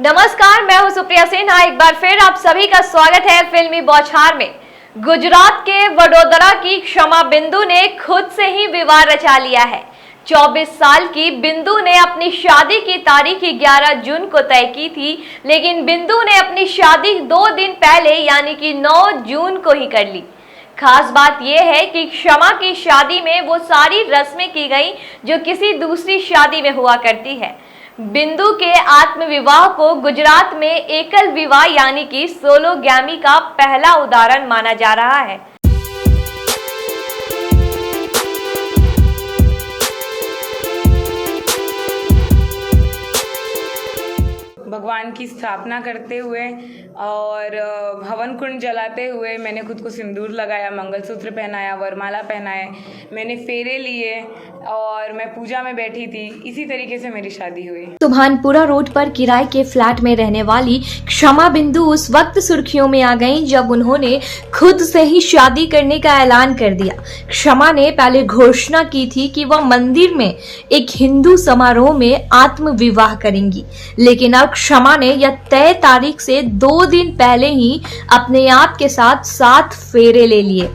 नमस्कार, मैं हूं सुप्रिया सिन्हा। एक बार फिर आप सभी का स्वागत है फिल्मी बौछार में। गुजरात के वडोदरा की क्षमा बिंदु ने खुद से ही विवाह रचा लिया है। 24 साल की बिंदु ने अपनी शादी की तारीख 11 जून को तय की थी, लेकिन बिंदु ने अपनी शादी 2 दिन पहले यानी कि 9 जून को ही कर ली। खास बात यह है कि क्षमा की शादी में वो सारी रस्में की गई जो किसी दूसरी शादी में हुआ करती है। बिंदु के आत्मविवाह को गुजरात में एकल विवाह यानी कि सोलोगैमी का पहला उदाहरण माना जा रहा है। भगवान की स्थापना करते हुए और हवन कुंड जलाते हुए मैंने खुद को सिंदूर लगाया, मंगलसूत्र पहनाया, वरमाला पहनाए, मैंने फेरे लिए और मैं पूजा में बैठी थी। इसी तरीके से मेरी शादी हुई। सुभानपुरा रोड पर किराए के फ्लैट में रहने वाली क्षमा बिंदु उस वक्त सुर्खियों में आ गईं जब उन्होंने खुद से ही शादी करने का ऐलान कर दिया। क्षमा ने पहले घोषणा की थी कि वह मंदिर में एक हिंदू समारोह में आत्म विवाह करेंगी, लेकिन अब क्षमा ने यह तय तारीख से 2 दिन पहले ही अपने आप के साथ 7 फेरे ले लिए।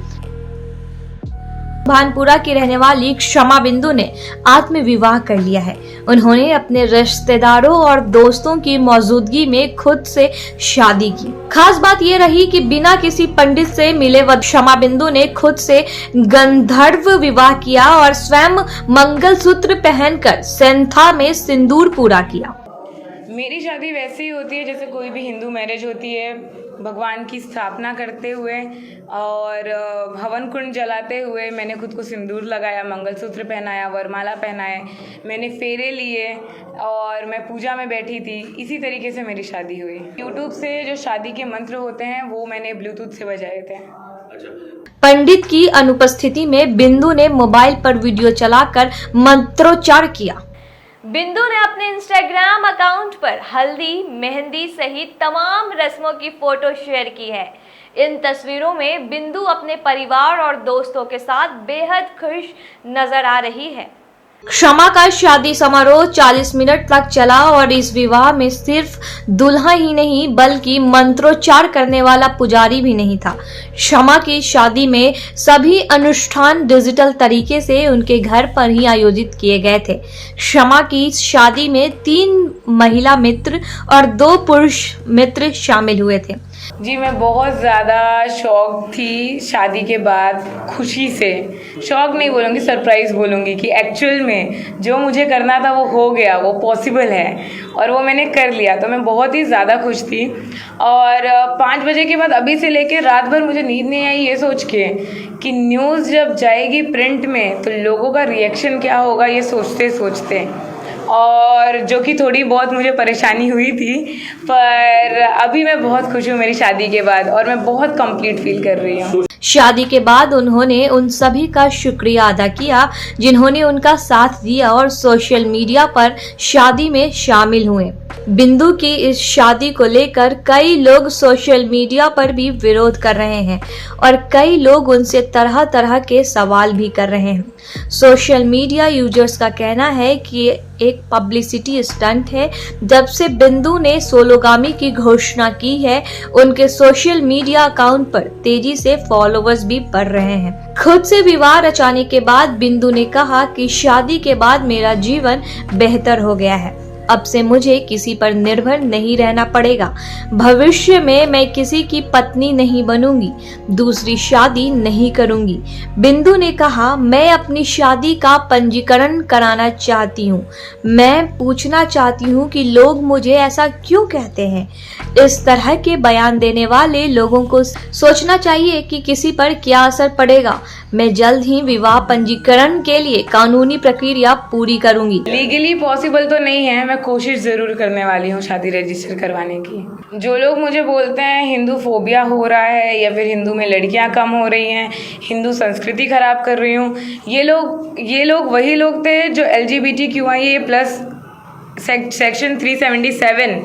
भानपुरा की रहने वाली क्षमा बिंदु ने आत्म विवाह कर लिया है। उन्होंने अपने रिश्तेदारों और दोस्तों की मौजूदगी में खुद से शादी की। खास बात यह रही कि बिना किसी पंडित से मिले क्षमा बिंदु ने खुद से गंधर्व विवाह किया और स्वयं मंगलसूत्र पहनकर सेंथा में सिंदूर पूरा किया। मेरी शादी वैसे ही होती है जैसे कोई भी हिंदू मैरिज होती है, भगवान की स्थापना करते हुए और हवन कुंड जलाते हुए मैंने खुद को सिंदूर लगाया, मंगलसूत्र पहनाया, वरमाला पहनाए, मैंने फेरे लिए और मैं पूजा में बैठी थी। इसी तरीके से मेरी शादी हुई। यूट्यूब से जो शादी के मंत्र होते हैं वो मैंने ब्लूटूथ से बजाए थे। पंडित की अनुपस्थिति में बिंदु ने मोबाइल पर वीडियो चलाकर मंत्रोच्चार किया। बिंदु ने अपने इंस्टाग्राम अकाउंट पर हल्दी, मेहंदी सहित तमाम रस्मों की फोटो शेयर की है। इन तस्वीरों में बिंदु अपने परिवार और दोस्तों के साथ बेहद खुश नजर आ रही है। क्षमा का शादी समारोह 40 मिनट तक चला और इस विवाह में सिर्फ दुल्हा ही नहीं बल्कि मंत्रोच्चार करने वाला पुजारी भी नहीं था। क्षमा की शादी में सभी अनुष्ठान डिजिटल तरीके से उनके घर पर ही आयोजित किए गए थे। क्षमा की शादी में 3 महिला मित्र और 2 पुरुष मित्र शामिल हुए थे। जी, मैं बहुत ज़्यादा शौक थी शादी के बाद, खुशी से। शौक नहीं बोलूँगी, सरप्राइज़ बोलूँगी कि एक्चुअल में जो मुझे करना था वो हो गया, वो पॉसिबल है और वो मैंने कर लिया। तो मैं बहुत ही ज़्यादा खुश थी और 5 बजे के बाद अभी से लेके रात भर मुझे नींद नहीं आई ये सोच के कि न्यूज़ जब जाएगी प्रिंट में तो लोगों का रिएक्शन क्या होगा, ये सोचते सोचते, और जो कि थोड़ी बहुत मुझे परेशानी हुई थी। पर अभी मैं बहुत खुश हूँ मेरी शादी के बाद और मैं बहुत कंप्लीट फील कर रही हूँ। शादी के बाद उन्होंने उन सभी का शुक्रिया अदा किया जिन्होंने उनका साथ दिया और सोशल मीडिया पर शादी में शामिल हुए। बिंदु की इस शादी को लेकर कई लोग सोशल मीडिया पर भी विरोध कर रहे हैं और कई लोग उनसे तरह तरह के सवाल भी कर रहे हैं। सोशल मीडिया यूजर्स का कहना है कि एक पब्लिसिटी स्टंट है। जब से बिंदु ने सोलोगामी की घोषणा की है, उनके सोशल मीडिया अकाउंट पर तेजी से फॉलोअर्स भी बढ़ रहे हैं। खुद से विवाह रचाने के बाद बिंदु ने कहा कि शादी के बाद मेरा जीवन बेहतर हो गया है। अब से मुझे किसी पर निर्भर नहीं रहना पड़ेगा। भविष्य में मैं किसी की पत्नी नहीं बनूंगी, दूसरी शादी नहीं करूंगी। बिंदु ने कहा, मैं अपनी शादी का पंजीकरण कराना चाहती हूँ। मैं पूछना चाहती हूँ कि लोग मुझे ऐसा क्यों कहते हैं। इस तरह के बयान देने वाले लोगों को सोचना चाहिए कि किसी पर क्या असर पड़ेगा। मैं जल्द ही विवाह पंजीकरण के लिए कानूनी प्रक्रिया पूरी करूंगी। लीगली पॉसिबल तो नहीं है, मैं कोशिश ज़रूर करने वाली हूँ शादी रजिस्टर करवाने की। जो लोग मुझे बोलते हैं हिंदू फोबिया हो रहा है या फिर हिंदू में लड़कियाँ कम हो रही हैं, हिंदू संस्कृति खराब कर रही हूँ, ये लोग वही लोग थे जो LGBTQIA+ सेक्शन 377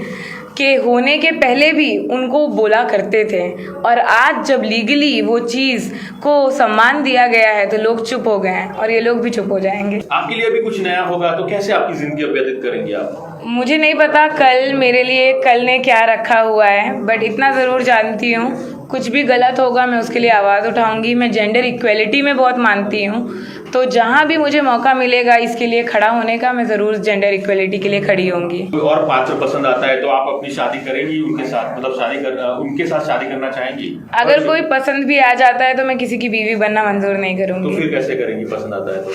के होने के पहले भी उनको बोला करते थे, और आज जब लीगली वो चीज़ को सम्मान दिया गया है तो लोग चुप हो गए हैं, और ये लोग भी चुप हो जाएंगे। आपके लिए भी कुछ नया होगा तो कैसे आपकी जिंदगी व्यतीत करेंगे आप? मुझे नहीं पता कल मेरे लिए कल ने क्या रखा हुआ है, बट इतना ज़रूर जानती हूँ कुछ भी गलत होगा मैं उसके लिए आवाज़ उठाऊंगी। मैं जेंडर इक्वेलिटी में बहुत मानती हूँ, तो जहाँ भी मुझे मौका मिलेगा इसके लिए खड़ा होने का, मैं ज़रूर जेंडर इक्वेलिटी के लिए खड़ी होंगी। कोई और पात्र पसंद आता है तो आप अपनी शादी करेंगी उनके साथ, मतलब उनके साथ शादी करना चाहेंगी? अगर कोई पसंद भी आ जाता है तो मैं किसी की बीवी बनना मंजूर नहीं तो करूंगी। फिर कैसे करेंगी पसंद आता है तो?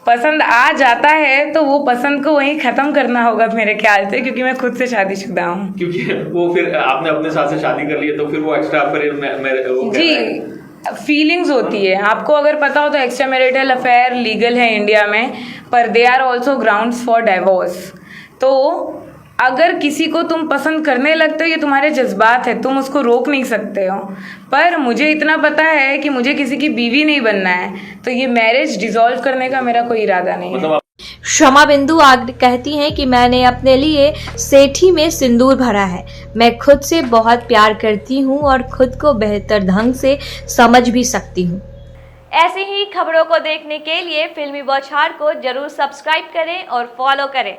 पसंद आ जाता है तो वो पसंद को वहीं ख़त्म करना होगा मेरे ख्याल से, क्योंकि मैं खुद से शादीशुदा हूँ। क्योंकि वो फिर आपने अपने साथ से शादी कर ली है तो फिर वो एक्स्ट्रा जी, फीलिंग्स होती है। आपको अगर पता हो तो एक्स्ट्रा मैरिटल अफेयर लीगल है इंडिया में, पर they are also grounds for divorce. तो अगर किसी को तुम पसंद करने लगते हो, ये तुम्हारे जज्बात है, तुम उसको रोक नहीं सकते हो। पर मुझे इतना पता है कि मुझे किसी की बीवी नहीं बनना है, तो ये मैरिज डिसॉल्व करने का मेरा कोई इरादा नहीं है। मतलब शमा बिंदु आगे कहती हैं कि मैंने अपने लिए सेठी में सिंदूर भरा है। मैं खुद से बहुत प्यार करती हूँ और खुद को बेहतर ढंग से समझ भी सकती हूँ। ऐसी ही खबरों को देखने के लिए फिल्मी बौछार को जरूर सब्सक्राइब करें और फॉलो करें।